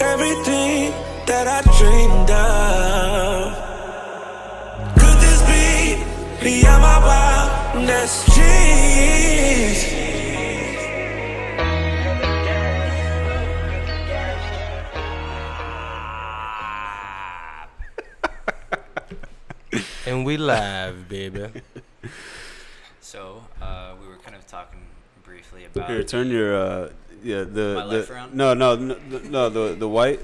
everything that I dreamed of. Could this be beyond my wildest dreams? And we live, baby. So, we were kind of talking briefly about. Here, turn your my life around? No, the white,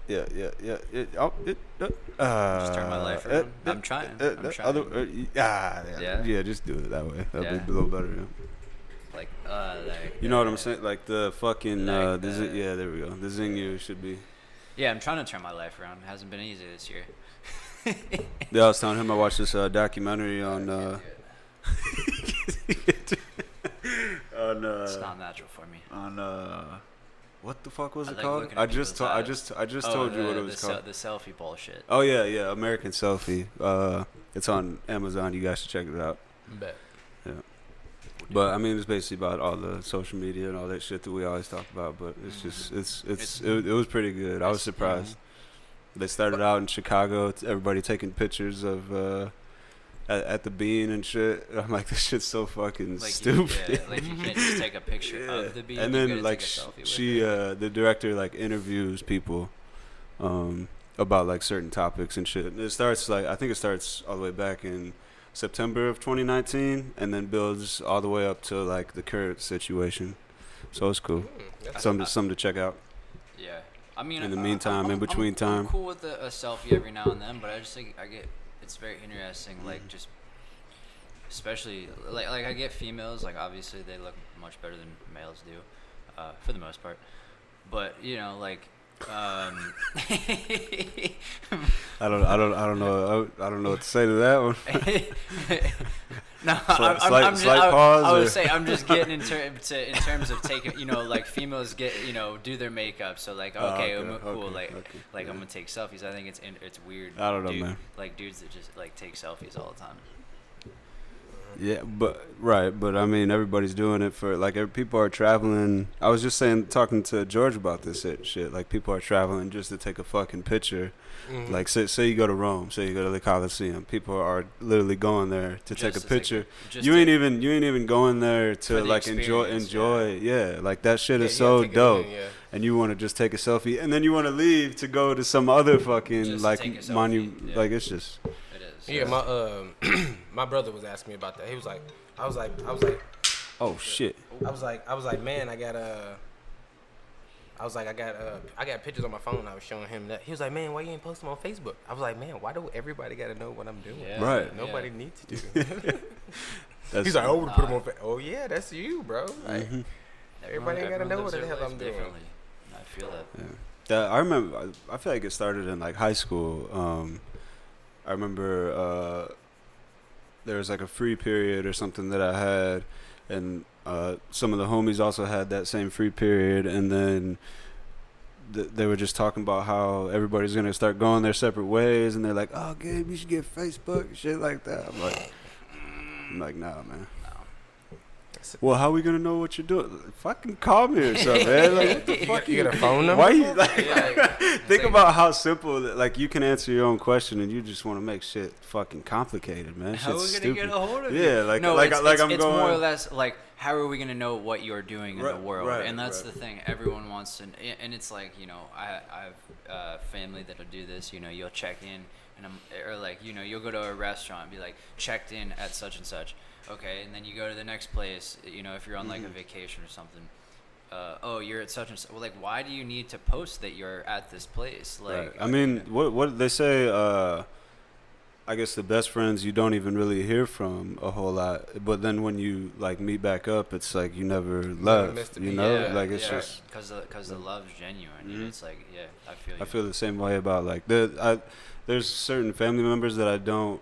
yeah. Just turn my life around. I'm trying. Yeah, just do it that way. That'd be a little better. Yeah. Like, you know what I'm saying? Like the fucking, there we go. The Zingu should be. Yeah, I'm trying to turn my life around. It hasn't been easy this year. Yeah, I was telling him I watched this documentary on. It's not natural for me. On what the fuck was it like called? looking I at just told you what it was called. The selfie bullshit. Oh yeah, American Selfie. It's on Amazon. You guys should check it out. Bet. Yeah. But I mean, it's basically about all the social media and all that shit that we always talk about. But it's just it was pretty good. I was surprised. They started out in Chicago. Everybody taking pictures of at the Bean and shit. I'm like, this shit's so fucking stupid. Like you can't just take a picture of the Bean. And then like the director like interviews people about like certain topics and shit. And it starts like I think it starts all the way back in September of 2019 and then builds all the way up to like the current situation. So it's cool. Something to check out. Yeah. I mean, in the meantime, in between time. I'm cool with a selfie every now and then, but I just think it's very interesting, like just especially like I get females, like obviously they look much better than males do, for the most part, but you know like. I don't know what to say to that one. No, I would say I'm just getting in terms of taking, you know, like females get, you know, do their makeup. So like, okay, cool. I'm gonna take selfies. I think it's weird. I don't know, man. Like dudes that just like take selfies all the time. Yeah, but I mean, everybody's doing it for like people are traveling. I was just talking to George about this shit. Like people are traveling just to take a fucking picture. Mm-hmm. Like say you go to Rome, say you go to the Colosseum. People are literally going there to take a picture. You ain't even going there to like enjoy. Yeah, like that shit is so dope. And you want to just take a selfie, and then you want to leave to go to some other fucking like monument. Yeah. Like it's just. Yeah, my brother was asking me about that. He was like, I was like, oh shit. I was like, man, I got pictures on my phone. I was showing him that. He was like, man, why you ain't post them on Facebook? I was like, man, why do everybody gotta know what I'm doing? Yeah. Right. Nobody needs to do. He's like, I would put them on Facebook. Oh yeah, that's you, bro. Like, everybody gotta know what the hell I'm doing. I feel that. Yeah. I remember. I feel like it started in like high school. I remember there was like a free period or something that I had, and some of the homies also had that same free period, and then they were just talking about how everybody's gonna start going their separate ways, and they're like, "Oh, Gabe, you should get Facebook and shit like that." I'm like, nah, man. Well, how are we gonna know what you're doing? Fucking call me or something, man. Like, what the fuck? You got a phone number? Why you like? Think about how simple that, like, you can answer your own question, and you just want to make shit fucking complicated, man. How are we gonna get a hold of you? Yeah, like, no, like, it's going. It's more or less like, how are we gonna know what you're doing in the world? Right, and that's the thing. Everyone wants to, and it's like, you know, I have family that'll do this. You know, you'll check in, or like, you know, you'll go to a restaurant and be like, checked in at such and such. Okay, and then you go to the next place, you know, if you're on like a vacation or something. Oh, you're at such and such. Well, like, why do you need to post that you're at this place? Like, right. I mean, what they say, I guess the best friends you don't even really hear from a whole lot. But then when you like meet back up, it's like you never left, you know? Yeah, like it's just because the love's genuine. You know, it's like, yeah, I feel you. I feel the same way about like there's certain family members that I don't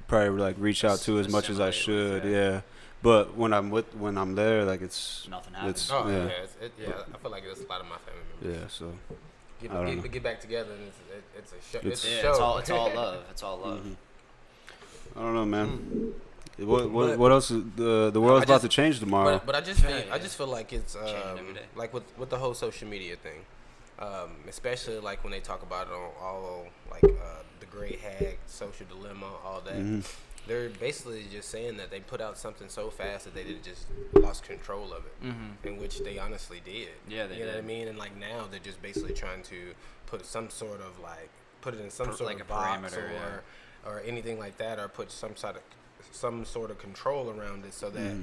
probably like reach out to as much as I should, yeah. But when I'm there, like it's nothing happens. I feel like it's a lot of my family members. Yeah, so get back together, and it's a show. It's a show. It's all love. It's all love. I don't know, man. What else? The world's about to change tomorrow. But I just feel like it's like with the whole social media thing. especially like when they talk about it on all like the Great Hag, Social Dilemma, all that. Mm-hmm. They're basically just saying that they put out something so fast that they just lost control of it, in which they honestly did. Yeah, they You know did. what I mean? And like now they're just basically trying to put some sort of like put it in some sort like of a box parameter, or anything like that, or put some sort of control around it so that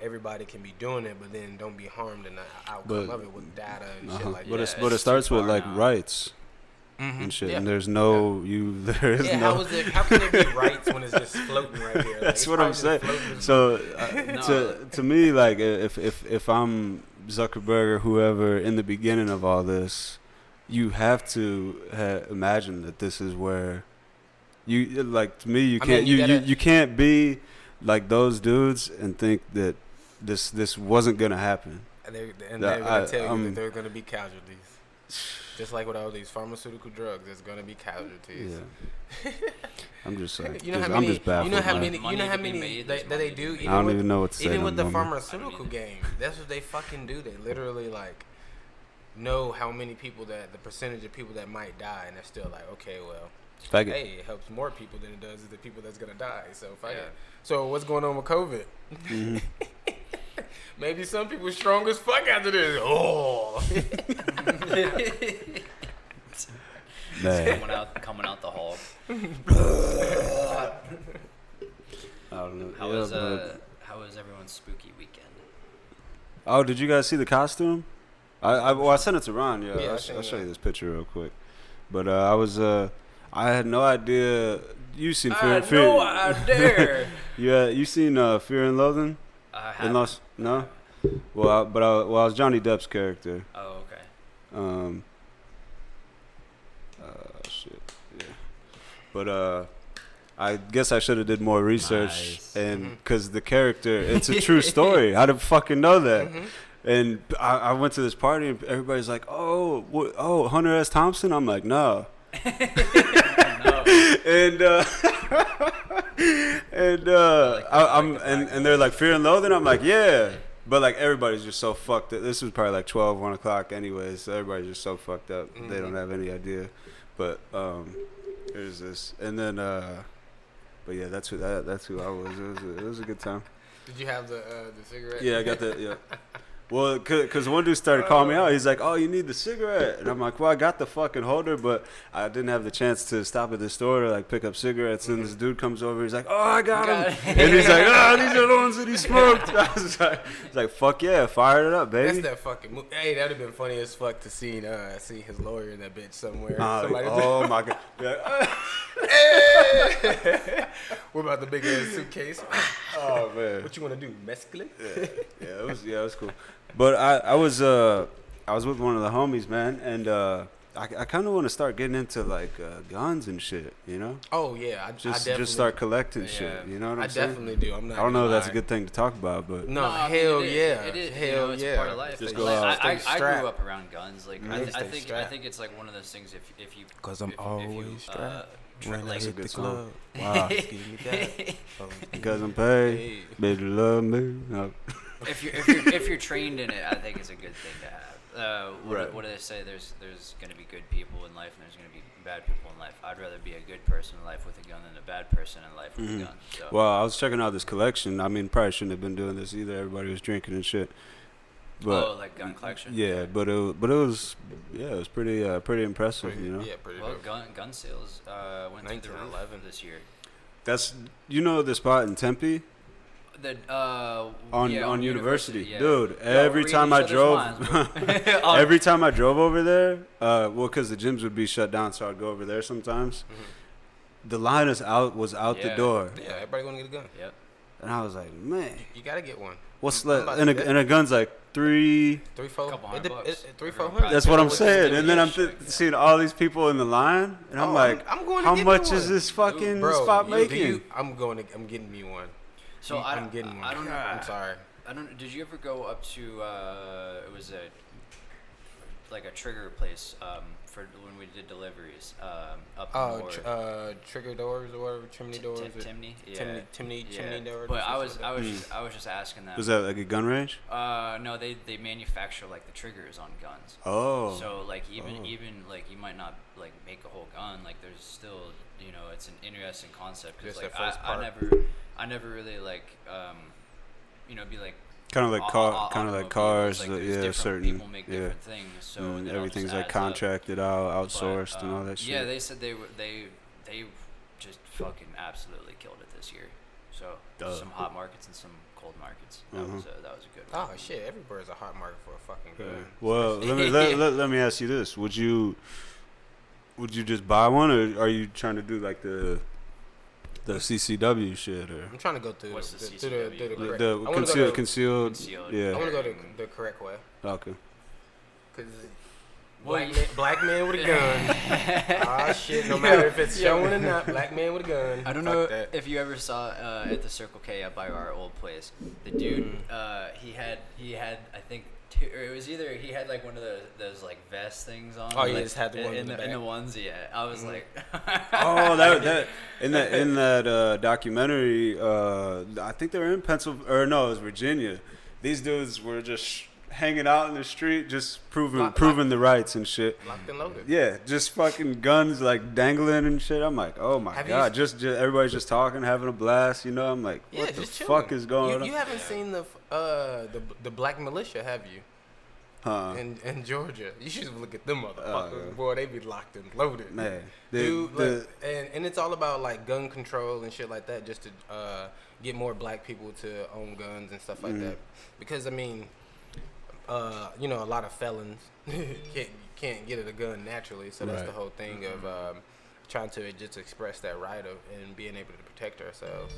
everybody can be doing it, but then don't be harmed in the outcome of it with data and shit like But that. but it it's starts too with far like now. rights and shit, Yeah. and there's no there is no. How can there be rights when it's just floating right here? Like, That's it's what I'm probably saying. just floating. So to me, like if I'm Zuckerberg or whoever in the beginning of all this, you have to imagine that this is where you like. To me, you I can't mean, you can't be like those dudes and think that this wasn't gonna happen. And they're That going to tell you I'm- that there are going to be casualties. Just like with all these pharmaceutical drugs, there's going to be casualties. Yeah. I'm just like, You know how I'm many? just baffled. You know how man. many? You Money know how to be many made, that there's they money do? to be I don't even know what to say. Even no with the more. pharmaceutical game, that's what they fucking do. They literally like know how many people the percentage of people that might die, and they're still like, okay, well, Fuck it. hey, it helps more people than it does the people that's gonna die. So fuck Yeah. it. So what's going on with COVID? Mm-hmm. Maybe some people strong as fuck after this. Oh, Man, coming out the hall. I don't know. How Yeah, was but- how was everyone's spooky weekend? Oh, did you guys see the costume? I sent it to Ron. Yeah, Yeah, I I'll seen show you that. this picture real quick. But I had no idea. You seen Fear? idea. Yeah, you seen Fear and Loathing? I In Los? No. Well, I was Johnny Depp's character. Oh, okay. Shit. Yeah. But I guess I should have did more research, Nice. and because the character, it's a true story. How did fucking know that? And I went to this party, and everybody's like, "Oh, Hunter S. Thompson." I'm like, "No." And and they're like, Fear and Loathing. I'm like, yeah. But like everybody's just so fucked up. This was probably like 12, 1 o'clock anyways. So everybody's just so fucked up. They don't have any idea. But there's this, and then but yeah, that's who I was. It was a good time. did you have the cigarette? Yeah, I got that. Yeah. Well, cause one dude started calling me out. He's like, "Oh, you need the cigarette," and I'm like, "Well, I got the fucking holder, but I didn't have the chance to stop at the store to like pick up cigarettes." And this dude comes over. He's like, "Oh, I got him," and he's like, "Oh, these are the ones that he smoked." I was like, "Fuck yeah, fire it up, baby." That's that fucking movie. Hey, that'd have been funny as fuck to see his lawyer in that bitch somewhere. Oh my god. Yeah. What about the big ass suitcase? Oh man. What you want to do? Mescaline? Yeah, it was cool. But I was with one of the homies, man, and I kind of want to start getting into like guns and shit, you know? Oh yeah, I Just definitely, start collecting Yeah. shit, you know what I'm I saying? definitely do. I'm not. I don't know gonna if that's a lie. good thing to talk about, but No, I mean, hell it is- yeah, It is, hell it's yeah. part of life. Just But, go like, out. I Stay grew strapped. up around guns. Like Yeah, I stay think strapped. it's like one of those things. If you 'Cause I'm if you, always strapped. try, When I like, hit good the song. club, wow. give me that. Oh, Because I'm paid, hey. baby, love me. No. if you're trained in it, I think it's a good thing to have. Right. What do they say? There's going to be good people in life, and there's going to be bad people in life. I'd rather be a good person in life with a gun than a bad person in life with a gun. So. Well, I was checking out this collection. I mean, probably shouldn't have been doing this either. Everybody was drinking and shit. But like gun collection. yeah, but it was pretty impressive, you know. Yeah, pretty Well, dope. gun sales went through the roof 1911 this year. That's the spot in Tempe The on University, yeah. dude. Yo, Every read time each I other's drove, minds, bro. every time I drove over there, well, because the gyms would be shut down, so I'd go over there sometimes. The line was out the Yeah. door, Yeah, everybody gonna get a gun. Yep. and I was like, man, You gotta get one. what's I'm like? about And to- a gun's like $3. 3, 4, Couple $100 bucks. 3, Everyone 400. That's what I'm Which is saying. good And then I'm shit. seeing all these people in the line, and I'm Oh, like, I'm going to how get much me is one. this fucking Bro, spot you- making? I'm getting me one. So I'm getting one. I don't know. I'm sorry. I don't. Did you ever go up to? It was like a trigger place for when we did deliveries up Oh, north. trigger doors or whatever, chimney doors. Timney, yeah. Chimney doors. But I was just asking them. Was that like a gun range? No, they manufacture like the triggers on guns. Oh. So like even like you might not like make a whole gun. Like there's still it's an interesting concept because Just like the first I part. never really like be like Kind of like cars, like, yeah, different certain, people make yeah. different things, so it all just everything's like adds up. contracted out, outsourced, But, and all that shit. Yeah, they said they just fucking absolutely killed it this year. So some hot markets and some cold markets. That was a good one. Oh shit! Everywhere's a hot market for a fucking gun. Well, let me ask you this: Would you just buy one, or are you trying to do like the CCW shit, or I'm trying to go through What's the the CCW? correct. the I wanna go to- concealed? Concealed. Yeah. I want to go the correct way. Okay. Cause Well, black man with a gun. Ah shit! No matter if it's showing or not, black man with a gun. I don't Fuck know that. if you ever saw at the Circle K up by our old place. The dude, he had I think two, or it was either he had like one of those like vest things on. Oh, yeah, like, just had the one in the in the onesie. Yeah, I was like, Oh, that in that documentary, I think they were in Pennsylvania, or no, it was Virginia. These dudes were just hanging out in the street, just proving the rights and shit. Locked and loaded. Yeah, just fucking guns like dangling and shit. I'm like, oh my Have you god, just everybody's just talking, having a blast. I'm like, Yeah, what the just fuck chilling. is going on? You haven't seen the black militia, have you? Huh? In Georgia, you should look at them motherfuckers. Yeah. Boy, they be locked and loaded. Man, Dude, like, and it's all about like gun control and shit like that, just to get more black people to own guns and stuff like that. Because I mean, a lot of felons can't get at a gun naturally, so that's Right. the whole thing of trying to just express that right of and being able to protect ourselves.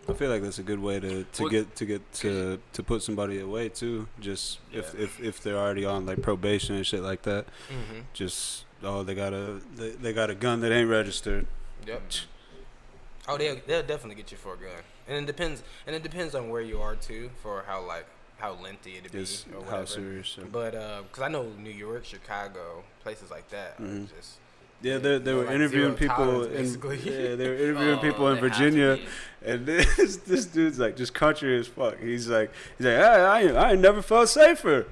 I feel like that's a good way to Well, get to put somebody away too. Just if they're already on like probation and shit like that, just they got a gun that ain't registered. Yep. Oh, they'll definitely get you for a gun, and it depends on where you are too, for how lengthy it'd be Just or how whatever. serious. But because I know New York, Chicago, places like that are just. Yeah, they were like interviewing zero people tolerance, in basically. yeah, they were interviewing people in they have to Virginia, be. and this dude's like just country as fuck. He's like I ain't never felt safer.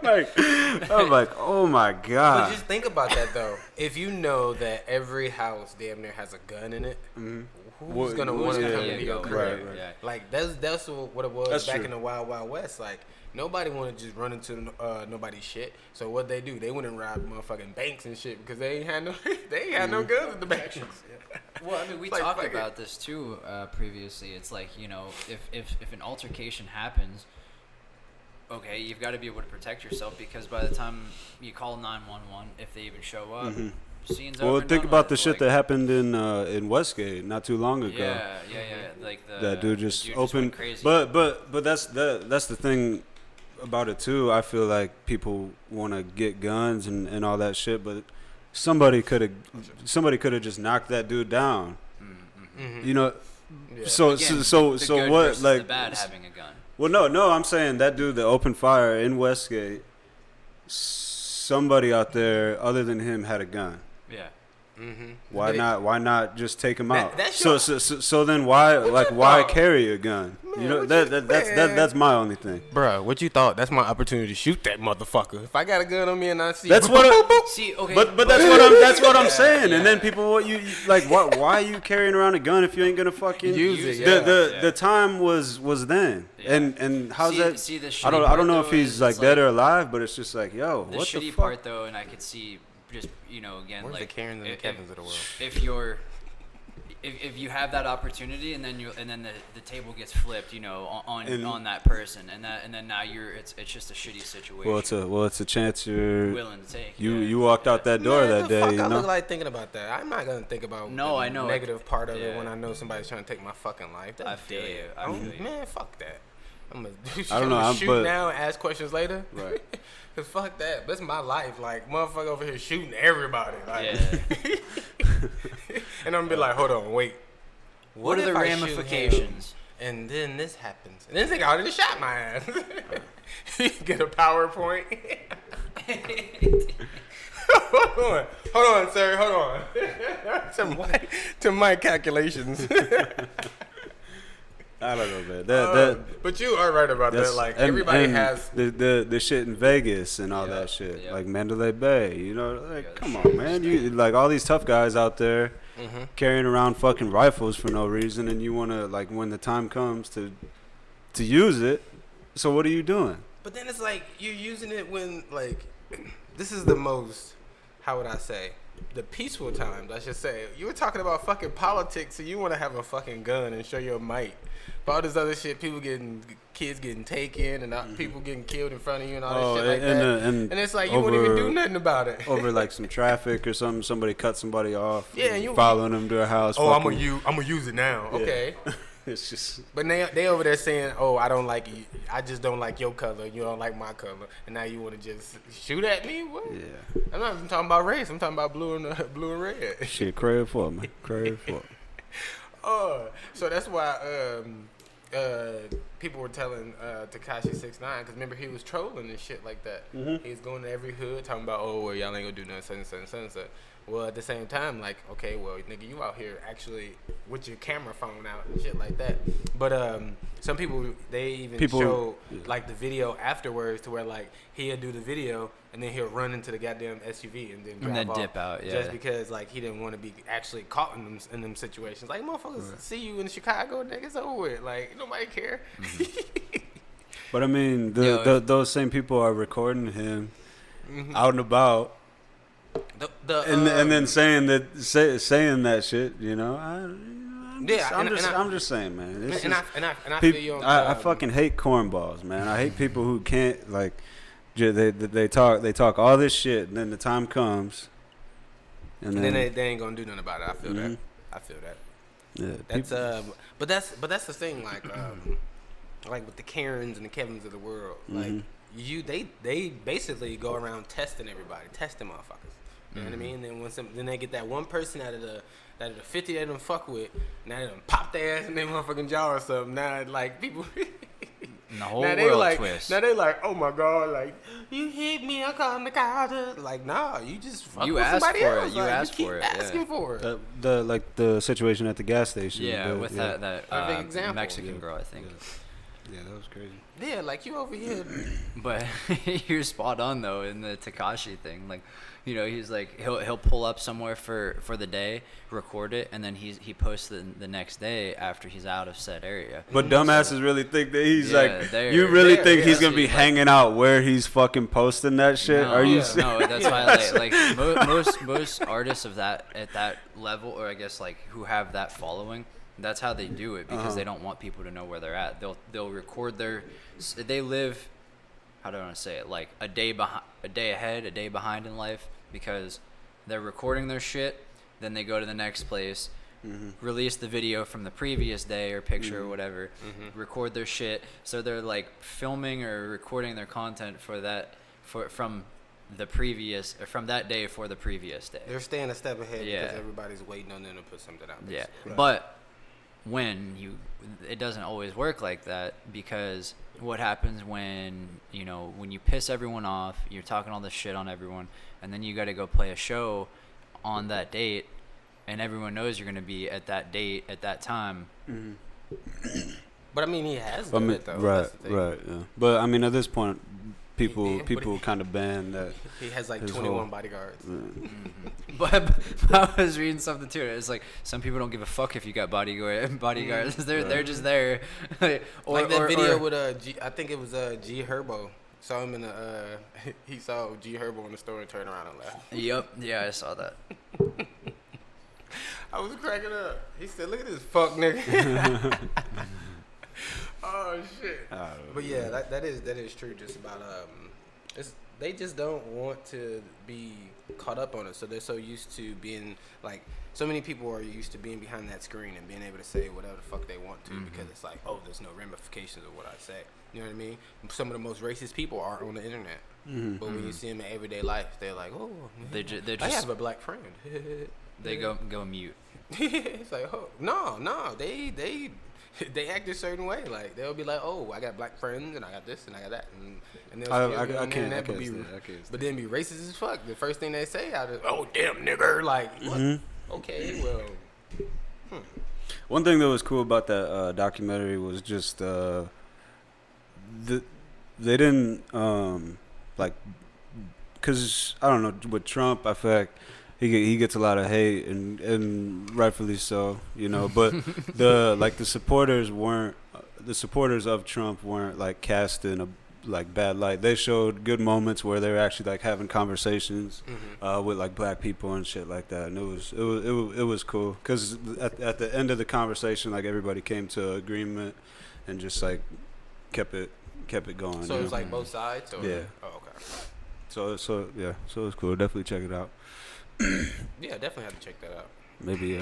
I'm like, oh my But god. just think about that though. If you know that every house damn near has a gun in it, who's gonna want to come into your crib? Right. Yeah. Like that's what it was That's back true. in the Wild Wild West. Like nobody wanted to just run into nobody's shit. So what they do? They went and robbed motherfucking banks and shit because they ain't had no guns in the banks. Well, I mean, we Like, talked fuck it. about this too previously. It's like, if an altercation happens, okay, you've got to be able to protect yourself because by the time you call 911, if they even show up, scene's over. Well, and think done about with. the shit Like, that happened in Westgate not too long ago. Yeah. Like That dude just went opened. crazy. But that's the thing about it too. I feel like people want to get guns and all that shit, but somebody could have just knocked that dude down. You know. Yeah. So Again, so the so good what versus like the bad having a gun. Well, no, I'm saying that dude that opened fire in Westgate, somebody out there other than him had a gun. Yeah. Why not just take him out? that's So then why thought? carry a gun? Man, That's my only thing. Bruh, what you thought? That's my opportunity to shoot that motherfucker. If I got a gun on me and I see That's what See, okay. but that's what I'm saying. And then people you like why are you carrying around a gun if you ain't gonna fucking Use it, yeah. The time was then. Yeah. And how's See- that see, the I shitty don't part, know if though, he's is like it's dead like- or alive, but it's just like, yo, the what shitty the fuck? part though, and I could see just again Where's like the Karens and the Kevins of the world? If you have that opportunity and then the table gets flipped, And- on that person and then now it's just a shitty situation. Well, it's a chance you're willing to take. you walked out that door Man, that the day, fuck you I know. look like thinking about that. I'm not gonna think about No, the I know. negative part of it Yeah. when I know somebody's trying to take my fucking life. That's I feel dead. you. I feel you. Man, fuck that. I'm gonna I don't know, I'm shoot but- now and ask questions later. Right. Cause fuck that. That's my life. Like motherfucker over here shooting everybody. Like, Yeah. and I'm gonna be like, hold on, wait. What are the if I shoot him ramifications? and then this happens, and this nigga already shot my ass. You get a PowerPoint. Hold on, sir. Hold on. to my calculations. I don't know, man. But you are right about that. Like everybody has the shit in Vegas and all that shit, like Mandalay Bay. You know, like come on, man. You like all these tough guys out there carrying around fucking rifles for no reason, and you want to like when the time comes to use it. So what are you doing? But then it's like you're using it when like this is the most. How would I say? The peaceful times, I should say. You were talking about fucking politics, so you want to have a fucking gun and show your might. But all this other shit, kids getting taken, and people getting killed in front of you, and all this shit like that. And it's like you won't even do nothing about it. Over like some traffic or something, somebody cut somebody off. Yeah, and you following them to a house. Oh, I'm gonna use it now. Yeah. Okay. It's just. But they over there saying, "Oh, I don't like you. I just don't like your color. You don't like my color." And now you want to just shoot at me? What? Yeah. I'm not even talking about race. I'm talking about blue and red. Shit, crave for me. Crave for. So that's why people were telling Tekashi 6ix9ine, because remember he was trolling and shit like that. He was going to every hood talking about, oh, well, y'all ain't gonna do nothing, such. Well, at the same time, like, okay, well, nigga, you out here actually with your camera phone out and shit like that. But some people, they even show like the video afterwards to where like he'll do the video and then he'll run into the goddamn SUV and then drive off, dip out, just because like he didn't want to be actually caught in them situations. Like motherfuckers see you in Chicago, nigga, it's over with. Like nobody care. But I mean, those same people are recording him out and about. And then saying that shit, you know. I'm just saying, man. I feel you. I fucking hate cornballs, man. I hate people who can't like. They talk all this shit, and then the time comes, and then they ain't gonna do nothing about it. I feel that. I feel that. Yeah. That's that's the thing. Like with the Karens and the Kevins of the world, like they basically go around testing everybody, testing motherfuckers. You know what I mean? Then they get that one person out of the 50 they don't fuck with, now they done pop their ass in their motherfucking jaw or something. Now like people, the whole world like, twist. Now they like, oh my god, like you hit me, I call the cops. Like nah, you just fuck with somebody else. You asked for it. Asking for it. The situation at the gas station. Yeah, with that example. Mexican girl, I think. Yeah, that was crazy. Yeah, like you over here. But you're spot on though in the Tekashi thing. Like, you know, he's like he'll pull up somewhere for the day, record it, and then he posts the next day after he's out of said area. But dumbasses really think that he's you really think he's gonna be hanging out where he's fucking posting that shit? No, Are you? No, that's why like most artists of that at that level, or I guess like who have that following. That's how they do it because they don't want people to know where they're at. They'll record they live, how do I want to say it, like a day ahead, a day behind in life, because they're recording their shit, then they go to the next place, release the video from the previous day or picture or whatever, record their shit. So they're like filming or recording their content from that day for the previous day. They're staying a step ahead because everybody's waiting on them to put something out. Yeah, right. But it doesn't always work like that, because what happens when you piss everyone off, you're talking all this shit on everyone, and then you got to go play a show on that date, and everyone knows you're going to be at that date at that time. But I mean, he has done it though. Right. Yeah. But I mean, at this point, people kind of ban that. He has like 21 bodyguards. But I was reading something too. It's like some people don't give a fuck if you got bodyguards. They're just there. Like that video with I think it was G Herbo. Saw him in he saw G Herbo in the store and turned around and left. Yep. Yeah, I saw that. I was cracking up. He said, "Look at this fuck nigga." Oh shit! But yeah, that is true. Just about they just don't want to be caught up on it. So they're so used to being like, so many people are used to being behind that screen and being able to say whatever the fuck they want to because it's like, oh, there's no ramifications of what I say. You know what I mean? Some of the most racist people are on the internet, but when you see them in everyday life, they're like, oh, they're just I have a black friend. They go mute. It's like, oh, no, they they act a certain way. Like they'll be like, "Oh, I got black friends and I got this and I got that," and they'll I still be on the can't internet, but stand that. I can't but then be racist as fuck. The first thing they say out is, "Oh, damn nigger," like, what? Mm-hmm. Okay, well, One thing that was cool about that documentary was just they didn't like, cause I don't know, with Trump, I feel like he gets a lot of hate and rightfully so, you know. But the supporters of Trump weren't like cast in a like bad light. They showed good moments where they were actually like having conversations with like black people and shit like that, and it was cool because at the end of the conversation, like everybody came to agreement and just like kept it going. so you it's know? like both sides. Or? Yeah. Oh, okay. So it was cool. Definitely check it out. Yeah, definitely have to check that out. Maybe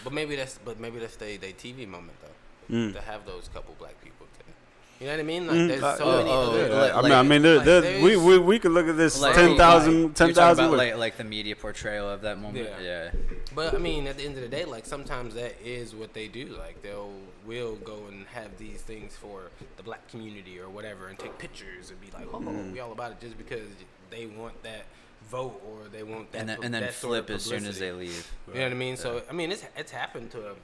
But maybe that's they TV moment though, mm. to have those couple black people. You know what I mean? Like there's so many. oh, other, yeah. I mean, there's- we could look at this Like, 10,000 you're talking about with- like the media portrayal of that moment. Yeah. Yeah. But I mean, at the end of the day, like sometimes that is what they do. Like will go and have these things for the black community or whatever, and take pictures and be like, "Oh, we all about it," just because they want that vote or they want that. And then that sort of flip as soon as publicity. they leave. You know what I mean? So I mean, it's happened to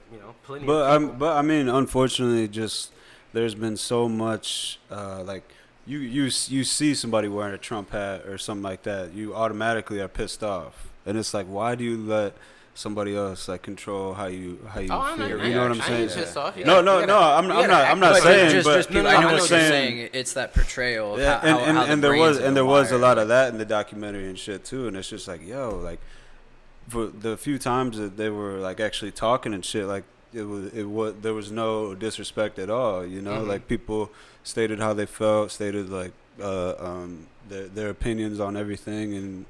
plenty. But of people. I mean, unfortunately, just there's been so much like you see somebody wearing a Trump hat or something like that, you automatically are pissed off, and it's like, why do you let somebody else like control how you I'm feel? not- You know what I'm I saying? ain't pissed off. You No, gotta- I'm you gotta not. act I'm not like- saying, just, but just people, no, I I know know what what you're you're saying. It's that portrayal of yeah, how the there brains was a wired. lot of that in the documentary and shit too, and it's just like, yo, like for the few times that they were like actually talking and shit, like it was there was no disrespect at all, you know. Like people stated how they felt, stated like their opinions on everything, and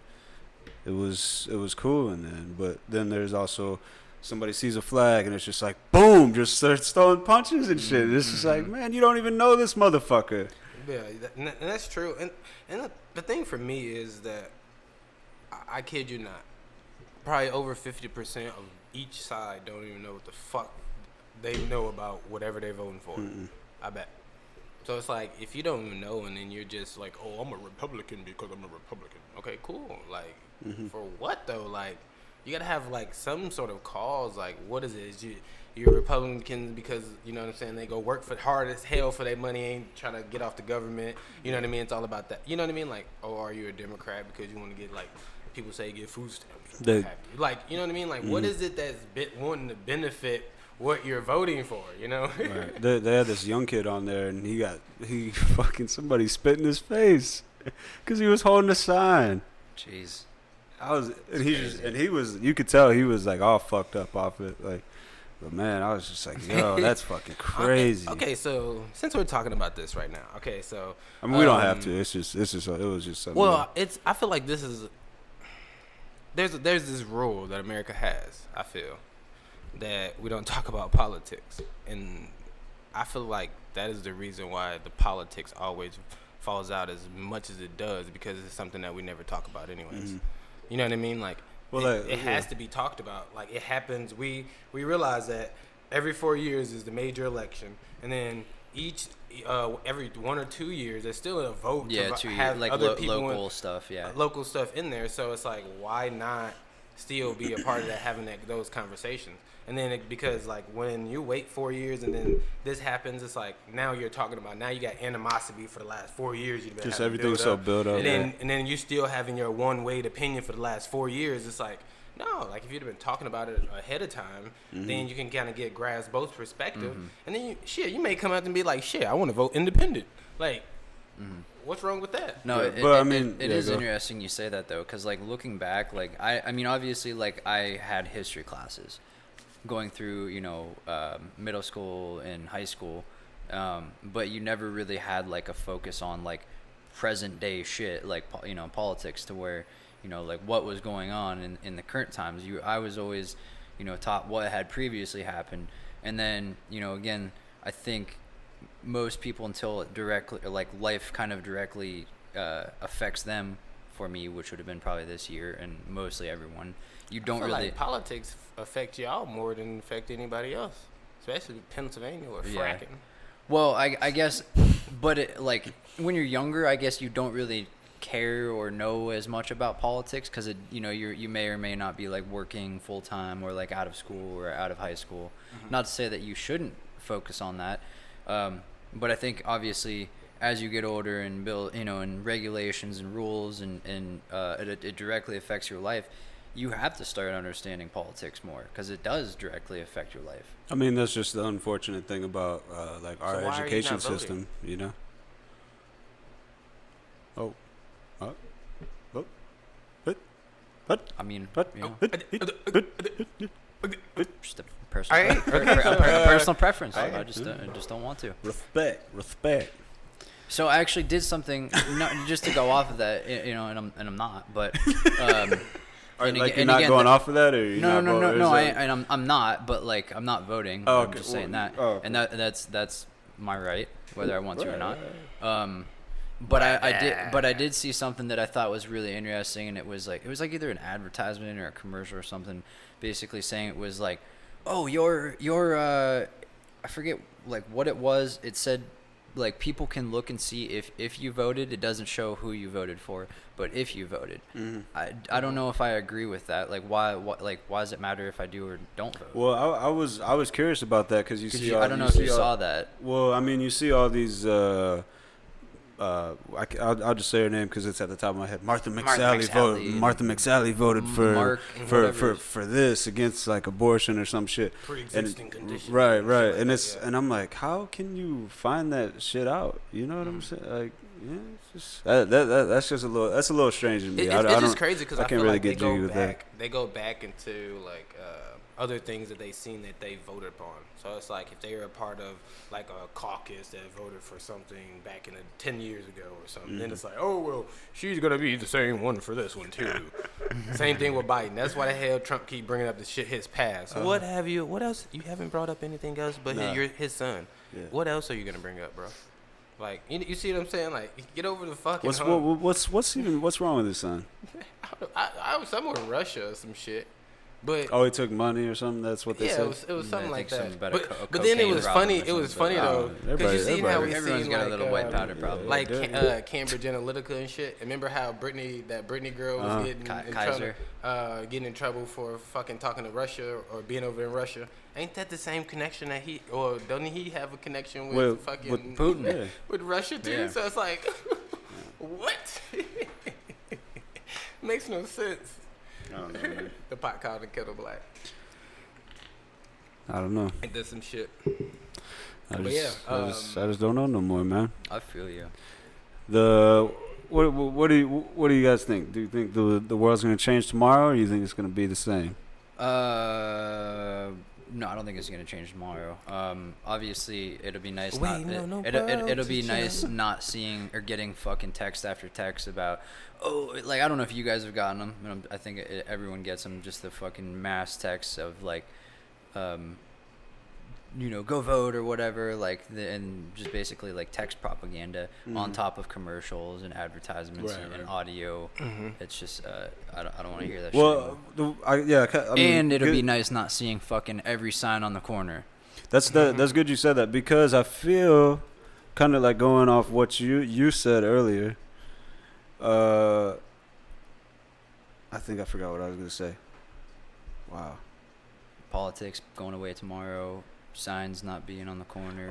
it was cool. And then there's also somebody sees a flag and it's just like boom, just starts throwing punches and shit. It's just like, man, you don't even know this motherfucker. Yeah, and that's true. And the thing for me is that I kid you not, probably over 50% of each side don't even know what the fuck they know about whatever they're voting for. I bet. So it's like, if you don't even know and then you're just like, oh, I'm a Republican because I'm a Republican. Okay, cool. Like, for what though? Like, you gotta have like some sort of cause. Like, what is it? Is you're Republicans because, you know what I'm saying, they go work for hard as hell for their money, ain't trying to get off the government. You know what I mean? It's all about that. You know what I mean? Like, oh, are you a Democrat because you want to get, like, people say get food stamps? Like, you know what I mean? Like, what is it that's wanting to benefit what you're voting for, you know? Right. They had this young kid on there, and he fucking somebody spit in his face because he was holding a sign. Jeez. He was, you could tell he was like all fucked up off it, like. But man, I was just like, yo, that's fucking crazy. Okay, so since we're talking about this right now, okay, so I mean, we don't have to. It was just something. well, I feel like this is there's this rule that America has. I feel that we don't talk about politics, and I feel like that is the reason why the politics always falls out as much as it does, because it's something that we never talk about anyways. You know what I mean? Like, Well, it has to be talked about. Like, it happens. We realize that every 4 years is the major election, and then every 1 or 2 years there's still a vote to have like other people local stuff. Yeah. local stuff in there. So it's like, why not still be a part of that, having those conversations? And then because like when you wait 4 years and then this happens, it's like now you're talking about, now you got animosity for the last 4 years. You've been just having everything's so built up. and then you still having your one-way opinion for the last 4 years. It's like, no, like if you'd have been talking about it ahead of time, then you can kind of grasp both perspectives. And then you may come out and be like, shit, I want to vote independent. Like, what's wrong with that? No, Yeah, it is interesting you say that though, because like looking back, like I mean obviously like I had history classes going through, you know, middle school and high school, but you never really had like a focus on like present day shit, like, you know, politics, to where, you know, like what was going on in the current times. I was always, you know, taught what had previously happened, and then, you know, again, I think most people, until it directly, like life kind of directly affects them, for me, which would have been probably this year, and mostly everyone, you don't I feel really like politics affect y'all more than affect anybody else. especially Pennsylvania or Yeah. fracking. Well, I guess, but like when you're younger, I guess you don't really care or know as much about politics because you may or may not be like working full time or like out of school or out of high school. Not to say that you shouldn't focus on that, but I think obviously as you get older and build, and regulations and rules and it directly affects your life. You have to start understanding politics more because it does directly affect your life. I mean, that's just the unfortunate thing about like our So why are you education not voting? system, you know. Oh, what? What? I mean, What? just a personal, Alright, a personal preference. I Alright. just don't want to. Respect. So I actually did something, not, just to go off of that, and I'm not, but. Or And like aga- you're and not again, going the- off of that, or you're No, not no, no, voting? no. Is that- I'm not, but like I'm not voting. Oh, I'm okay. just saying that, Oh, okay. and that's my right, whether I want to or not. But I did see something that I thought was really interesting, and it was like either an advertisement or a commercial or something, basically saying it was like, oh, your I forget like what it was. It said like people can look and see if you voted. It doesn't show who you voted for, but if you voted. I don't know if I agree with that. Like why does it matter if I do or don't vote? Well, I was curious about that because you see. I don't know if you saw that. Well, I mean, you see all these. I'll just say her name because it's at the top of my head. Martha McSally voted. Martha McSally voted for this against like abortion or some shit. Pre-existing conditions. Right. and shit like And that, it's yeah. and I'm like, how can you find that shit out? You know what I'm saying? Like, yeah, it's just that's just a little strange to me. It's I just don't- crazy because I I can't feel really like they get go jiggy with that. back. They go back into like other things that they seen that they voted upon. So it's like if they were a part of like a caucus that voted for something back in 10 years ago or something, then it's like, oh well, she's gonna be the same one for this one too. Same thing with Biden. That's why the hell Trump keep bringing up the shit his past. What else? You haven't brought up anything else but Nah. his son. Yeah. What else are you gonna bring up, bro? Like you see what I'm saying? Like get over the fucking. What's hump. what's wrong with his son? I was somewhere in Russia or some shit, but Oh, he took money or something. That's what they yeah, said. it was something I like think that. something about But then it cocaine was problem funny. or It was something, funny but, though, because you seen how we everyone's seen got a like, little white powder problem. like Yeah. Cambridge Analytica and shit. Remember how that Britney girl was getting in Kaiser. trouble, getting in trouble for fucking talking to Russia or being over in Russia? Ain't that the same connection that don't he have a connection with Well, fucking with Putin. Yeah. with Russia too? Yeah. So it's like, what? Makes no sense. I don't know, man. The pot called the kettle black. I don't know. Ain't that some shit? I But just, yeah, I just don't know no more, man. I feel you. What do you guys think? Do you think the world's gonna change tomorrow, or you think it's gonna be the same? No, I don't think it's gonna change tomorrow. Obviously, it'll be nice. Waiting Not, on no it'll world be to nice change. not seeing or getting fucking text after text about, like I don't know if you guys have gotten them. I think everyone gets them. Just the fucking mass texts of like, go vote or whatever. Like and just basically like text propaganda on top of commercials and advertisements and audio. It's just I don't want to hear that shit anymore. Well, I mean, And it'll good- be nice not seeing fucking every sign on the corner. That's good you said that, because I feel kind of like going off what you said earlier. I think I forgot what I was gonna say. Wow. Politics going away tomorrow. Signs not being on the corner.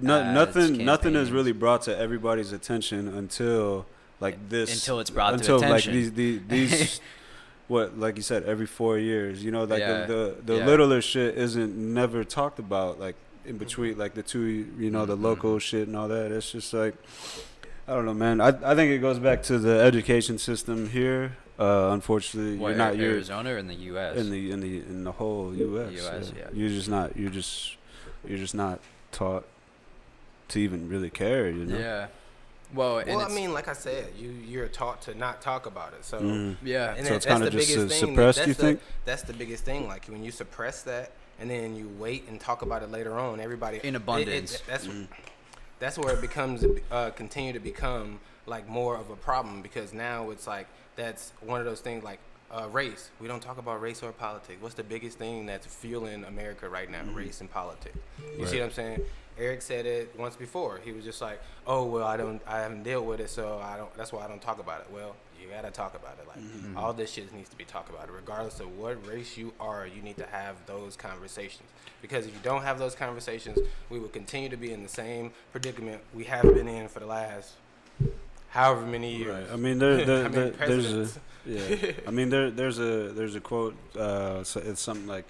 Nothing is campaigns. really brought to everybody's attention until like this. Until it's brought to until attention. like these what, like you said, every 4 years. You know, like Yeah. the Yeah. littler shit isn't never talked about, like in between, like the two, the local shit and all that. It's just like, I don't know, man. I think it goes back to the education system here. Unfortunately, What, Arizona or in the U.S.? in the whole U.S. US, yeah. You're just not taught to even really care. Yeah. Well, and Well, I it's, mean, like I said, you're taught to not talk about it. So yeah. and So it's that's kinda the just biggest thing. suppressed, That's you think? That's the biggest thing. Like when you suppress that and then you wait and talk about it later on, everybody In abundance. That's where it becomes continue to become like more of a problem, because now it's like that's one of those things like race. We don't talk about race or politics. What's the biggest thing that's fueling America right now? Race and politics. You see what I'm saying? Eric said it once before. He was just like, "Oh well, I haven't dealt with it, so I don't. That's why I don't talk about it." Well, you gotta talk about it. Like all this shit needs to be talked about. Regardless of what race you are, you need to have those conversations. Because if you don't have those conversations, we will continue to be in the same predicament we have been in for the last however many years. Right. I mean, I mean, there's a quote. So it's something like,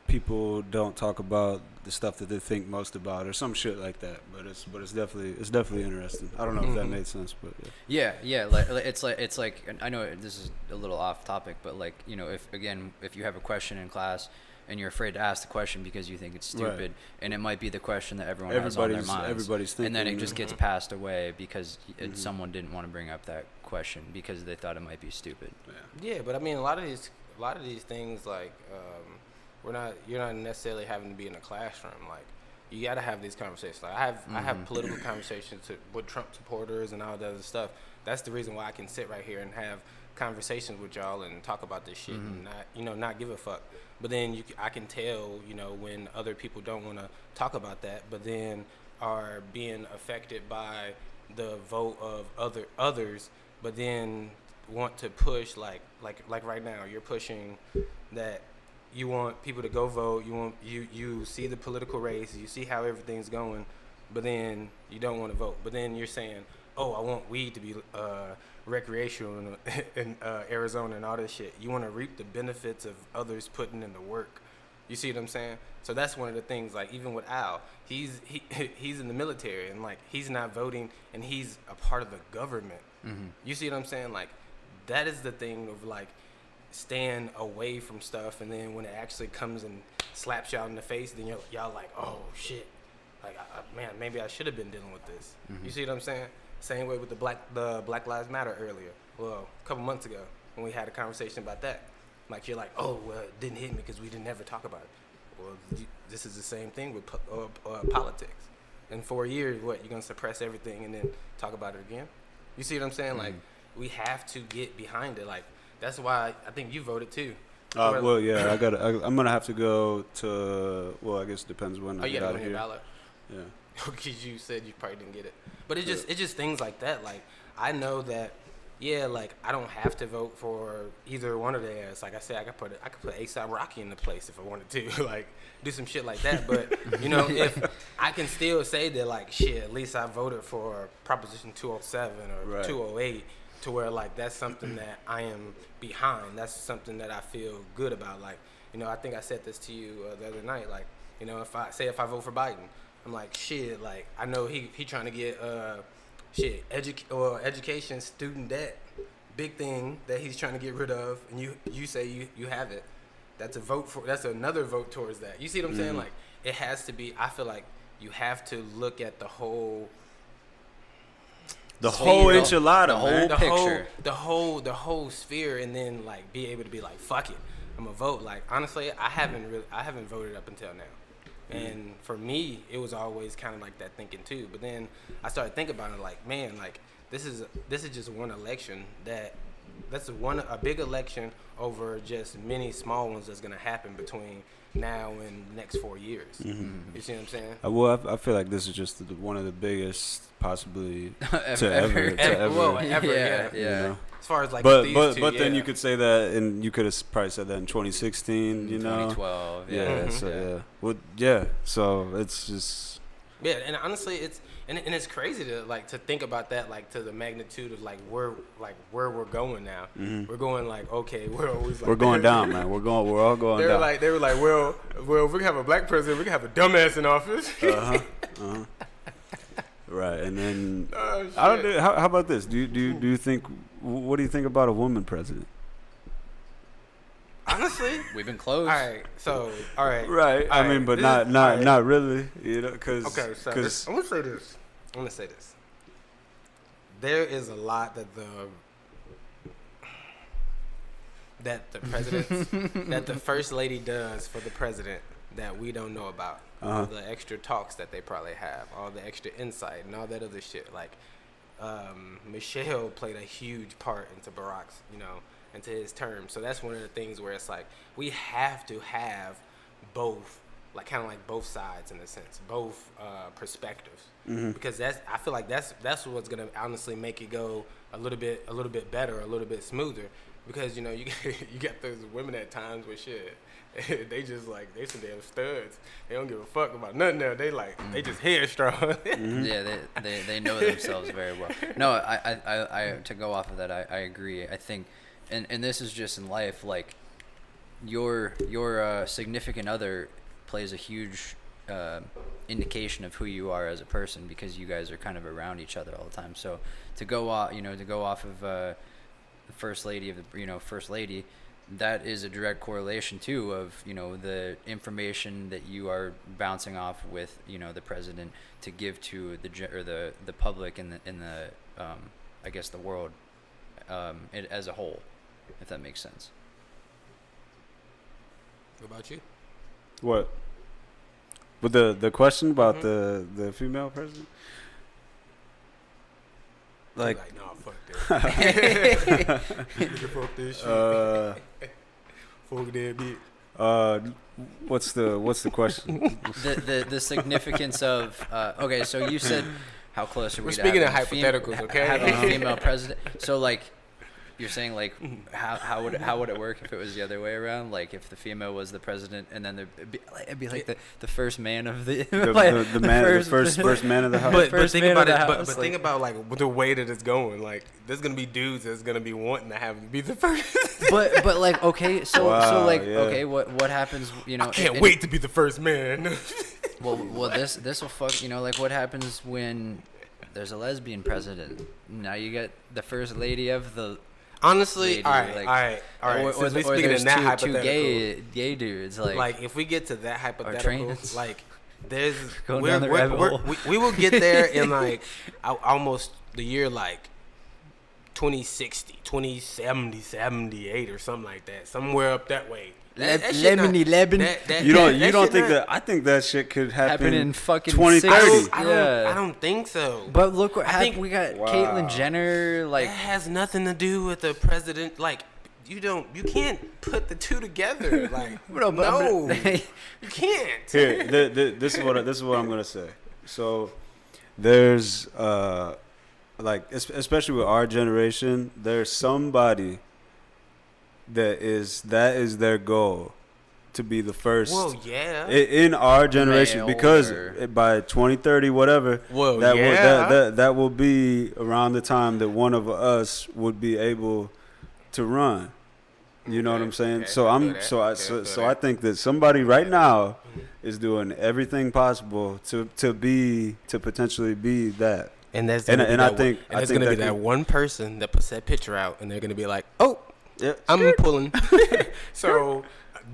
people don't talk about the stuff that they think most about, or some shit like that. But it's definitely interesting. I don't know if that made sense, but Yeah. Like it's like and I know this is a little off topic, but like, you know, if you have a question in class and you're afraid to ask the question because you think it's stupid, Right. and it might be the question that everyone has on their minds, everybody's thinking, and then it just gets passed away because someone didn't want to bring up that question because they thought it might be stupid. Yeah, but I mean, a lot of these things, like, you're not necessarily having to be in a classroom. Like, you got to have these conversations. Like, I have political conversations with Trump supporters and all that other stuff. That's the reason why I can sit right here and have conversations with y'all and talk about this shit and not give a fuck. But then I can tell, when other people don't want to talk about that, but then are being affected by the vote of others, but then want to push like right now you're pushing that you want people to go vote, you see the political race, you see how everything's going, but then you don't want to vote. But then you're saying, oh, I want weed to be recreational in Arizona and all this shit. You want to reap the benefits of others putting in the work. You see what I'm saying? So that's one of the things, like, even with Al, he's in the military, and like, he's not voting, and he's a part of the government. You see what I'm saying? Like, that is the thing of, like, staying away from stuff, and then when it actually comes and slaps y'all in the face, then y'all like, oh shit, like, man, maybe I should have been dealing with this. You see what I'm saying? Same way with the Black Lives Matter earlier. Well, a couple months ago when we had a conversation about that. Like, you're like, oh, well, it didn't hit me because we didn't ever talk about it. Well, this is the same thing with politics. In 4 years, what, you're going to suppress everything and then talk about it again? You see what I'm saying? Like, we have to get behind it. Like, that's why I think you voted too. well, yeah, I'm gonna have to go to. Well, I guess it depends when I get out of here. Ballot? Yeah. Because you said you probably didn't get it, but it's just things like that. Like, I know that, yeah, like, I don't have to vote for either one of theirs. Like I said, I could put A$AP Rocky in the place if I wanted to, like, do some shit like that. But if I can still say that, like, shit, at least I voted for Proposition 207 or 208. To where, like, that's something that I am behind. That's something that I feel good about. Like, I think I said this to you the other night. Like, if I vote for Biden, I'm like, shit. Like, I know he trying to get education, student debt, big thing that he's trying to get rid of, and you say you have it. That's another vote towards that. You see what I'm saying? Like, it has to be. I feel like you have to look at the whole. The whole enchilada, the whole picture, the whole sphere, and then, like, be able to be like, fuck it, I'm gonna vote. Like, honestly, I haven't voted up until now, and for me, it was always kind of like that thinking too. But then I started thinking about it, like, man, like, this is just one election that's a big election over just many small ones that's gonna happen between now and the next 4 years. You see what I'm saying? Well, I feel like this is just one of the biggest, possibly ever. Yeah. As far as, like, but these two, then you could say that, and you could have probably said that in 2016. 2012. So it's just and honestly, it's crazy to think about that, like, to the magnitude of, like, where we're going now. We're going, like, okay, we're always, like, we're going down, man. We're all going down. They were like, well, if we can have a black president, we can have a dumbass in office. Right, and then I don't know. How about this? Do you think? What do you think about a woman president? Honestly, we've been close. All right. Right. I mean, but not really. Because I'm gonna say this. There is a lot that the president, that the first lady does for the president that we don't know about. All the extra talks that they probably have, all the extra insight, and all that other shit. Like, Michelle played a huge part into Barack's, into his term. So that's one of the things where it's like we have to have both, like kind of like both sides in a sense, both perspectives, because I feel like that's what's gonna honestly make it go a little bit better, a little bit smoother, because you know you got those women at times where shit. They just like they some damn studs. They don't give a fuck about nothing there. They like they just headstrong. Yeah, they know themselves very well. No, I to go off of that, I agree. I think, and this is just in life, like your significant other plays a huge indication of who you are as a person, because you guys are kind of around each other all the time. So to go off of the first lady of the first lady. That is a direct correlation too of the information that you are bouncing off with the president to give to the public and the I guess the world as a whole, if that makes sense. What about you? What? With the question about the female president? Like nah, fuck that. Fuck this shit. Fuck that bitch. What's the question? the significance of okay, so you said how close are we? We're to speaking in having hypotheticals, okay? Having a female president. So like, you're saying like how would it work if it was the other way around? Like if the female was the president, and then it'd be like the first man of the first man of the house. But think about it. But Like, think about like the way that it's going. Like there's gonna be dudes that's gonna be wanting to have be the first. but like okay, so Wow, like yeah. okay, what happens? I can't wait to be the first man. Well, this will fuck. Like what happens when there's a lesbian president? Now you get the first lady of the. Honestly, lady, all right. Or Since we or speaking there's in that two hypothetical, gay dudes like if we get to that hypothetical, trans. like there's Going down the rabbit hole. we will get there in like almost the year like 2060, 2070, 78 or something like that, somewhere up that way. That shit not- Lemony. that- You don't that shit think not- that? I think that shit could happen in fucking 2030. I don't think so. But look what I think- happened. We got Wow. Caitlyn Jenner. Like That has nothing to do with the president. Like you can't put the two together. Like no, you can't. Here, this is what I'm gonna say. So there's like especially with our generation, there's somebody that is their goal to be the first. Well, yeah. In our generation, Male because or- by 2030, whatever, Well, that yeah. that will be around the time that one of us would be able to run. You know what I'm saying? okay, So I I'm feel that. so Okay, I I so, feel so that. I think that somebody right now is doing everything possible to potentially be that. And that's And- gonna be and I that think- one, and I there's think gonna be that that could- one person that puts that picture out, and they're gonna be like, "Oh, Yeah. I'm pulling." So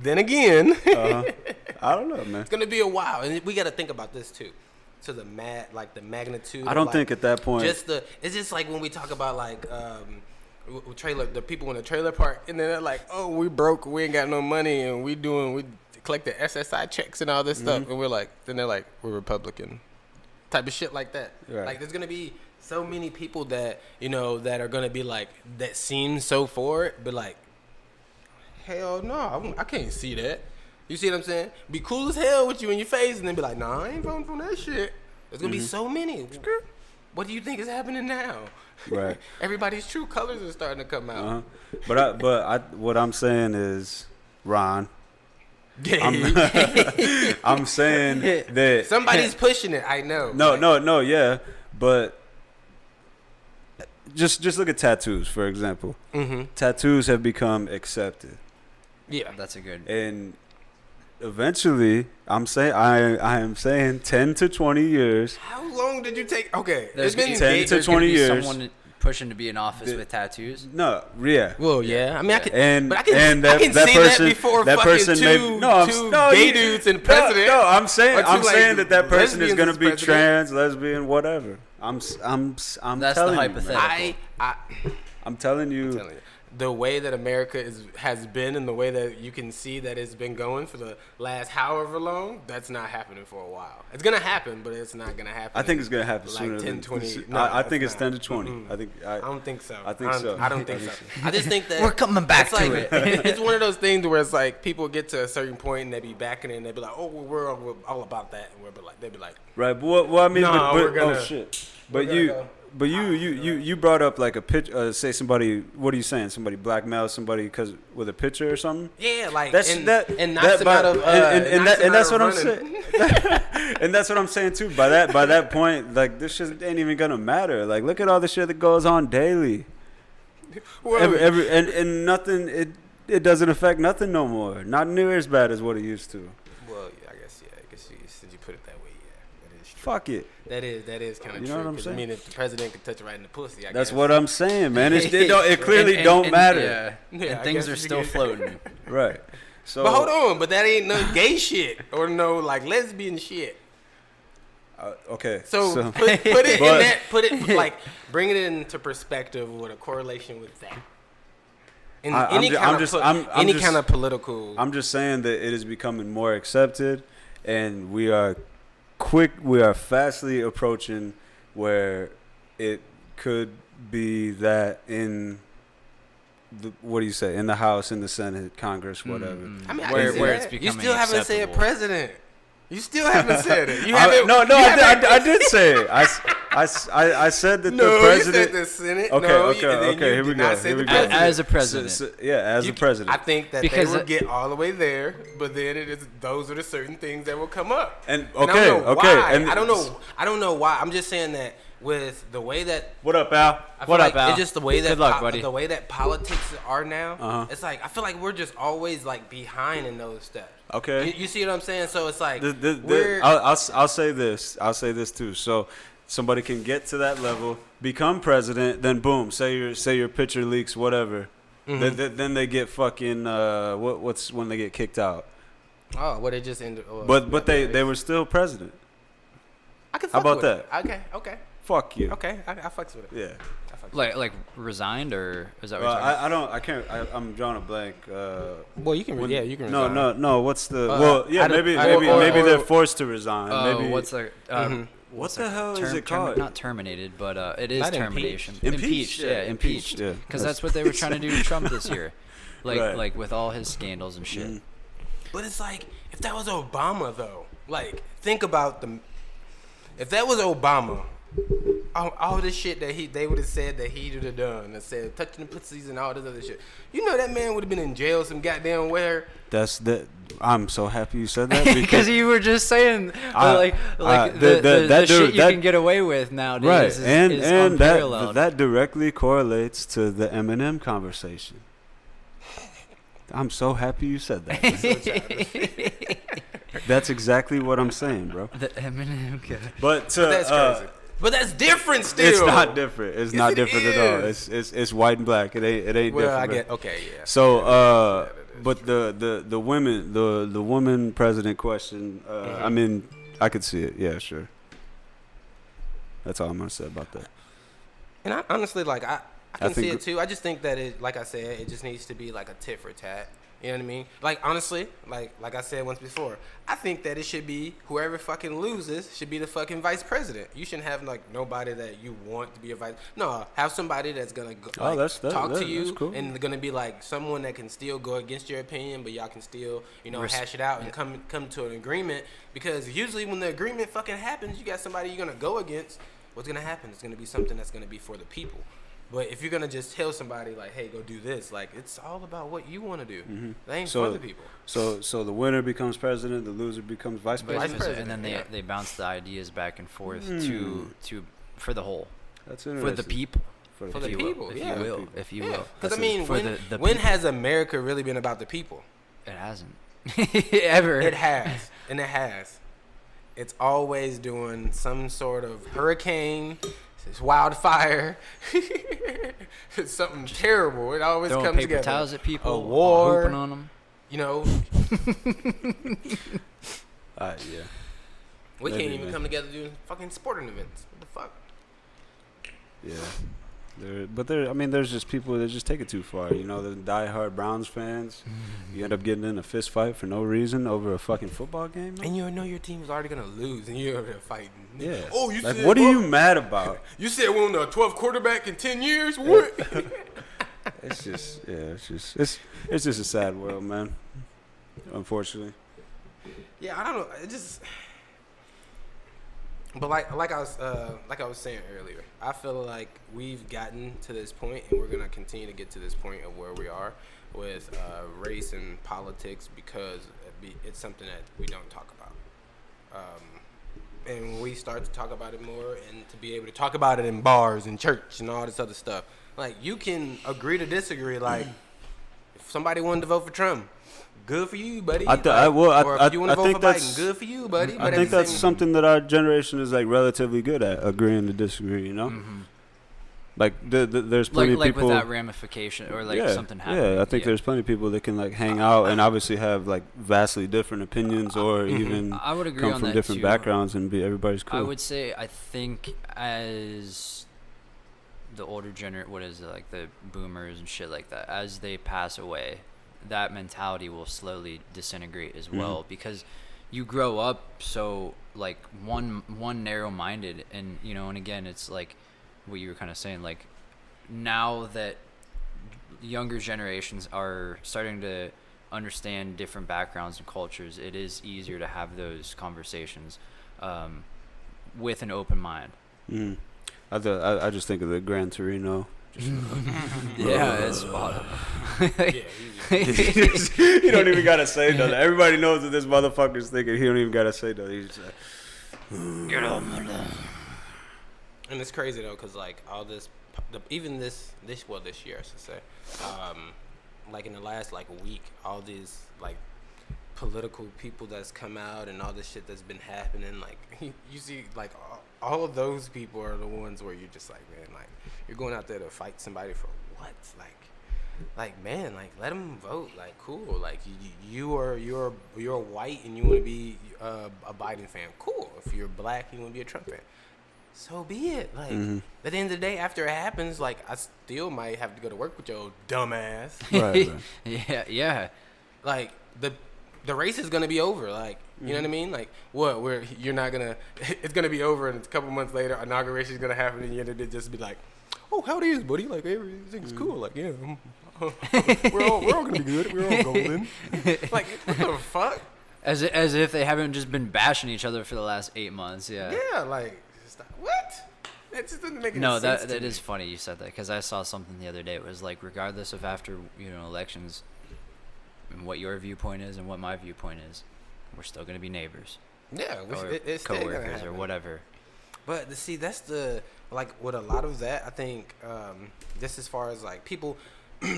then again, I don't know, man. it's gonna be a while, and we got to think about this too. So the magnitude. I don't of, think at that point. it's just like when we talk about like the people in the trailer park, and then they're like, "Oh, we broke, we ain't got no money, and we collect the SSI checks and all this stuff," and we're like, then they're like, "We're Republican," type of shit like that. Right. Like there's gonna be so many people that that are gonna be like that seem so for it, but like, hell no, I can't see that. You see what I'm saying? Be cool as hell with you in your face, and then be like, "Nah, I ain't voting for that shit." There's gonna be so many. What do you think is happening now? Right. Everybody's true colors are starting to come out. But what I'm saying is, Ron, I'm saying that Somebody's pushing it. I know. No, yeah, but just look at tattoos, for example. Mm-hmm. Tattoos have become accepted, Yeah. that's a good. and eventually, I am saying 10 to 20 years. How long did you take? Okay, There's it's been 10 to there's gonna 20 be years. Someone pushing to be in office The- with tattoos. No, yeah. Well, yeah. I mean, I can. And but I can, and I that, can that see person that before that fucking person two, may gay dudes in president. No, I'm saying Or two, like, saying that person is lesbians going to as be president. trans, lesbian, whatever. I'm That's the telling you, man. hypothetical. I I'm telling you. I'm telling you. the way that America has been and the way that you can see that it's been going for the last however long, that's not happening for a while. It's gonna happen, but it's not gonna happen. I think it's gonna happen like sooner 10, than 20. I think it's not. 10 to 20. Mm-mm. I don't think so. I think so. I don't think so. I just think that We're coming back it's like, to it. It's one of those things where it's like people get to a certain point and they be backing it and they be like, oh, we're all about that, and they be like, Right, but I mean, No, but we're gonna- oh shit. we're But gonna you, go. but you brought up like a pitch. Say somebody. What are you saying? Somebody blackmail somebody because with a picture or something. yeah, like That's and, that. and that, knocks them out of and that's what I'm running. saying. And that's what I'm saying too. By that point, like this shit ain't even gonna matter. Like look at all the shit that goes on daily. Well, And nothing. It doesn't affect nothing no more. Not near as bad as what it used to. well, yeah, I guess since you put it that way, yeah, that is true. Fuck it. That is kind of You true. know what I'm 'cause, saying? I mean, if the president could touch it right in the pussy, I That's guess. what I'm saying, man. It clearly And- don't and- matter. Yeah, Yeah, I and things guess are you still get- floating. Right. So. But hold on, but that ain't no gay shit or no like lesbian shit. Okay. So put it in But- that. Put it like bring it into perspective with a correlation with that. In I'm any just- kind of political. I'm just saying that it is becoming more accepted, and we are fastly approaching where it could be that in the, what do you say, in the House, in the Senate, Congress, whatever. I mean, I where can see it's that. becoming You still haven't said acceptable. president. You still haven't said it. You I haven't. did say it. I said that No, the president. you said the Senate. Okay, no, okay, and then okay, you here we did go, not say here the we go. president. As a president. As a president. I think that Because they will it- get all the way there, but then those are the certain things that will come up. And I okay, don't know okay, why. and I don't know why. I'm just saying that with the way that what up, Al? I feel What like up, Al? it's just the way that Good luck, buddy. the way that politics are now. Uh-huh. It's like I feel like we're just always like behind in those steps. Okay. You see what I'm saying? So it's like We're, I'll say this. I'll say this too. So somebody can get to that level, become president, then boom, say your picture leaks, whatever. Mm-hmm. Then they get fucking what's when they get kicked out. oh, well, they just ended. But they were still president. I can. How Fuck about with it. Okay. Fuck you. Okay. I fucks with it. Yeah. I fucks with Like resigned, or is that what you're talking I'm drawing a blank. it. Well, you can. You can. No, resign. no. What's the? I well, don't- maybe or- they're forced to resign. Oh, maybe what's the Mhm. what the hell is it called? Not terminated, but it is Not termination. Impeached, yeah, Yeah, impeached, impeached. yeah. Because that's what they were trying to do to Trump this year, Right. like with all his scandals and shit. Mhm. But it's like if that was Obama though, like think about if that was Obama, all this shit that they would have said that he would have done, and said touching the pussies and all this other shit. You know that man would have been in jail some goddamn where. That's that. I'm so happy you said that Because you were just saying I- the that shit dude- you that- can get away with nowadays right, is and unparalleled. that directly correlates to the Eminem conversation. I'm so happy you said that. That's exactly what I'm saying, bro. The Eminem guy. But That's crazy. But that's different still. it's not different. It's Yes, not it different at all. is. It's white and black. It ain't Well, different. I bro. get okay, yeah. So, Yeah, that is but the women, the woman president question. I mean, I could see it. Yeah, sure. That's all I'm gonna say about that. And I honestly like I can think- see it too. I just think that it, like I said, it just needs to be like a tit for tat. You know what I mean? Like honestly, like I said once before, I think that it should be whoever fucking loses should be the fucking vice president. You shouldn't have like nobody that you want to be a vice. No, have somebody that's gonna go, Oh, like, talk to that's you cool. and gonna be like someone that can still go against your opinion, but y'all can still hash it out and come to an agreement. Because usually when the agreement fucking happens, you got somebody you're gonna go against. What's gonna happen? It's gonna be something that's gonna be for the people. But if you're gonna just tell somebody like, "Hey, go do this," like it's all about what you want to do. They ain't So- for the people. So the winner becomes president, the loser becomes vice Vice president. president, and then yeah. they bounce the ideas back and forth Hmm. to for the whole, That's for interesting. the people, For if the you people, will, yeah. if you will, People. if you Yeah, will. because I That's mean, for when, the when people. has America really been about the people? It hasn't ever. It has, and it has. It's always doing some sort of hurricane, it's wildfire, it's something terrible. It always Throwing comes paper together. towels at people, A war. hooping on them. You know, Yeah. we Maybe, can't even man. come together doing fucking sporting events. What the fuck? Yeah. I mean, there's just people that just take it too far. You know, the diehard Browns fans. You end up getting in a fist fight for no reason over a fucking football game. Man? And you know your team's already gonna lose, and you're over there fighting. Yeah. Oh, you like, said what are you mad about? You said we're on the 12th quarterback in 10 years. What? It's just, it's just a sad world, man. Unfortunately. Yeah, I don't know. It just. But like I was saying earlier, I feel like we've gotten to this point, and we're gonna continue to get to this point of where we are with race and politics because it's something that we don't talk about. And when we start to talk about it more, and to be able to talk about it in bars and church and all this other stuff, like you can agree to disagree. Like if somebody wanted to vote for Trump, good for you, buddy. Or if you want to vote for Biden, good for you, buddy. I think that's something that our generation is like relatively good at, agreeing to disagree. You know, like there's plenty of people without ramification or like something happening. Yeah, I think there's plenty of people that can like hang out and obviously have like vastly different opinions or even I would agree come on from that different too. backgrounds and be everybody's cool. I would say I think as the older what is it, like the boomers and shit like that, as they pass away, that mentality will slowly disintegrate as well because you grow up so like one narrow-minded, and you know, and again it's like what you were kind of saying, like now that younger generations are starting to understand different backgrounds and cultures, it is easier to have those conversations with an open mind. I just think of the Gran Torino. Yeah, it's spot on. You don't even gotta say nothing. Everybody knows what this motherfucker's thinking. He don't even gotta say nothing. He's just like, Get on my line. And it's crazy though, cause like all this, even this year I should say, like in the last like week, all these like political people that's come out and all this shit that's been happening, like you see like all of those people are the ones where you're just like, man, like you're going out there to fight somebody for what? Like man, like let them vote. Like cool. Like you're white and you want to be a Biden fan. Cool. If you're black, you want to be a Trump fan. So be it. Like at the end of the day, after it happens, like I still might have to go to work with your dumb ass. right. Yeah. Like the race is gonna be over. Like you know what I mean? Like what? You're not gonna. It's gonna be over, and a couple months later, inauguration is gonna happen, and you're gonna just be like, "Oh, how it is, buddy? Like everything's cool. Like yeah, we're all gonna be good. We're all golden. Like what the fuck? As if they haven't just been bashing each other for the last 8 months. Yeah. Yeah. Like what? That just doesn't make any No, sense. that is funny you said that, because I saw something the other day. It was like, regardless of after elections, and what your viewpoint is and what my viewpoint is, we're still gonna be neighbors. Yeah, or it's still gonna coworkers or happen. whatever. But see, that's the like with a lot of that. I think just as far as like people,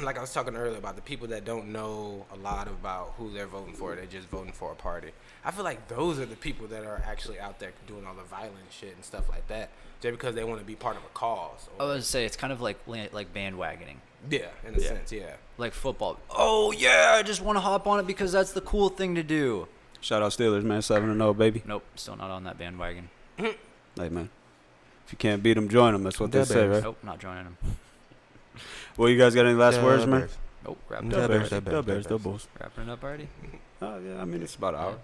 like I was talking earlier about the people that don't know a lot about who they're voting for. They're just voting for a party. I feel like those are the people that are actually out there doing all the violent shit and stuff like that, just because they want to be part of a cause. I was say it's kind of like bandwagoning. Yeah, in a sense, yeah. Like football. Oh yeah, I just want to hop on it because that's the cool thing to do. Shout out Steelers, man. 7-0, baby. Nope, still not on that bandwagon. Hey, man. If you can't beat them, join them. That's what they say, right? Nope, not joining them. Well, you guys got any last words, man? Nope, Dub Bears. wrapping it up already. Oh, yeah. I mean, it's about an hour.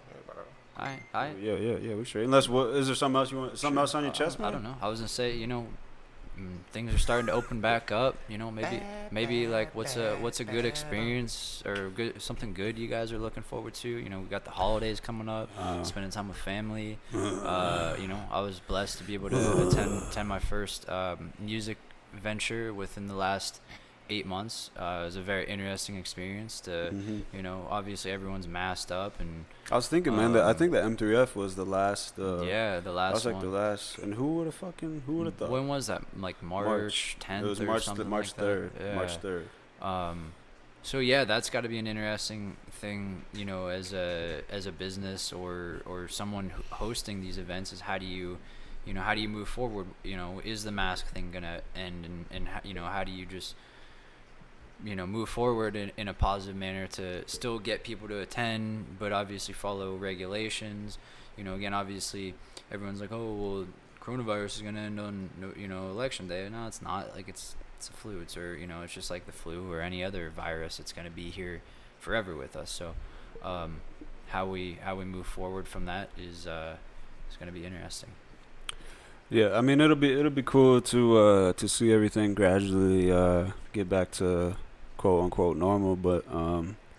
All right. Yeah, we straight. Unless, is there something else you want? Something else on your chest, man? I don't know. I was gonna say, things are starting to open back up. Maybe like what's a good experience or something good you guys are looking forward to. We got the holidays coming up, spending time with family. I was blessed to be able to attend my first music venture within the last 8 months. It was a very interesting experience to, obviously everyone's masked up, and I was thinking, man, that I think the M3F was the last. the last that was like one. the last. And who would have thought? When was that? Like March 10th It was or March something March like 3rd. that? Yeah. March 3rd. So yeah, that's got to be an interesting thing, as a business or someone hosting these events, is how do you move forward? Is the mask thing gonna end, and how do you just move forward in a positive manner to still get people to attend, but obviously follow regulations. Again, obviously everyone's like, oh well, coronavirus is gonna end on election day. No, it's not. Like, it's it's a flu. It's it's just like the flu or any other virus. It's gonna be here forever with us. So, how we move forward from that is gonna be interesting. Yeah, I mean it'll be cool to see everything gradually get back to quote unquote normal, but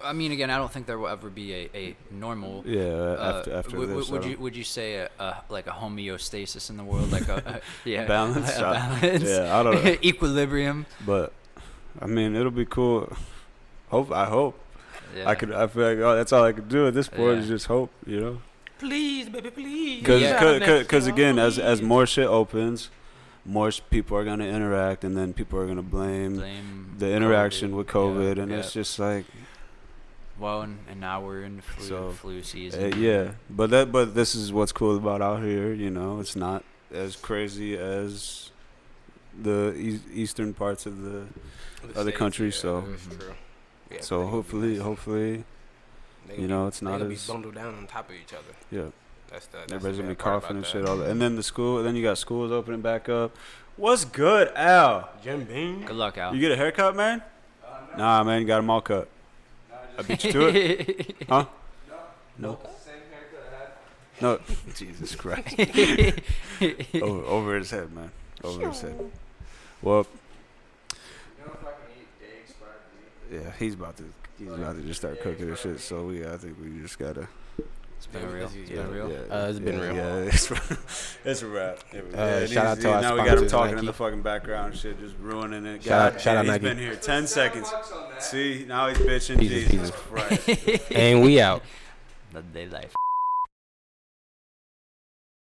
I mean, again, I don't think there will ever be a normal. yeah, after this. Would you say like a homeostasis in the world, like a yeah balance? a balance? Yeah, I don't know. Equilibrium. But I mean, it'll be cool. I hope. Yeah. I feel like that's all I could do at this point Yeah. is just hope, you know. Please, baby, please. Because again, as more shit opens, more people are gonna interact, and then people are gonna blame the interaction with COVID, and it's just like. Well, and now we're in flu season. Yeah, but this is what's cool about out here. You know, it's not as crazy as the eastern parts of the other country. So, true. Yeah, so hopefully, you know, it's not be as bundled down on top of each other. yeah. That's Everybody's the gonna be bad part coughing and about shit that. all that. And then then you got schools opening back up. What's good, Al? Jim Beam. Good luck, Al. You get a haircut, man? Nah, man, you got them all cut. I beat you to it? Huh? No. Same haircut I had. No. Jesus Christ. over his head, man. Over his head. Well, You know if I can eat eggs fried meat? yeah, he's about to just start cooking this shit. So I think we just gotta. It's been real. Yeah. It's been real. It's been real. Yeah, it's a wrap. Shout out to our now we got him sponsors, talking in Nike. the fucking background, and shit, just ruining it. Shout out he's Nike. been here 10 seconds. See, now he's bitching. Pieces, Jesus Christ. And we out. The day life.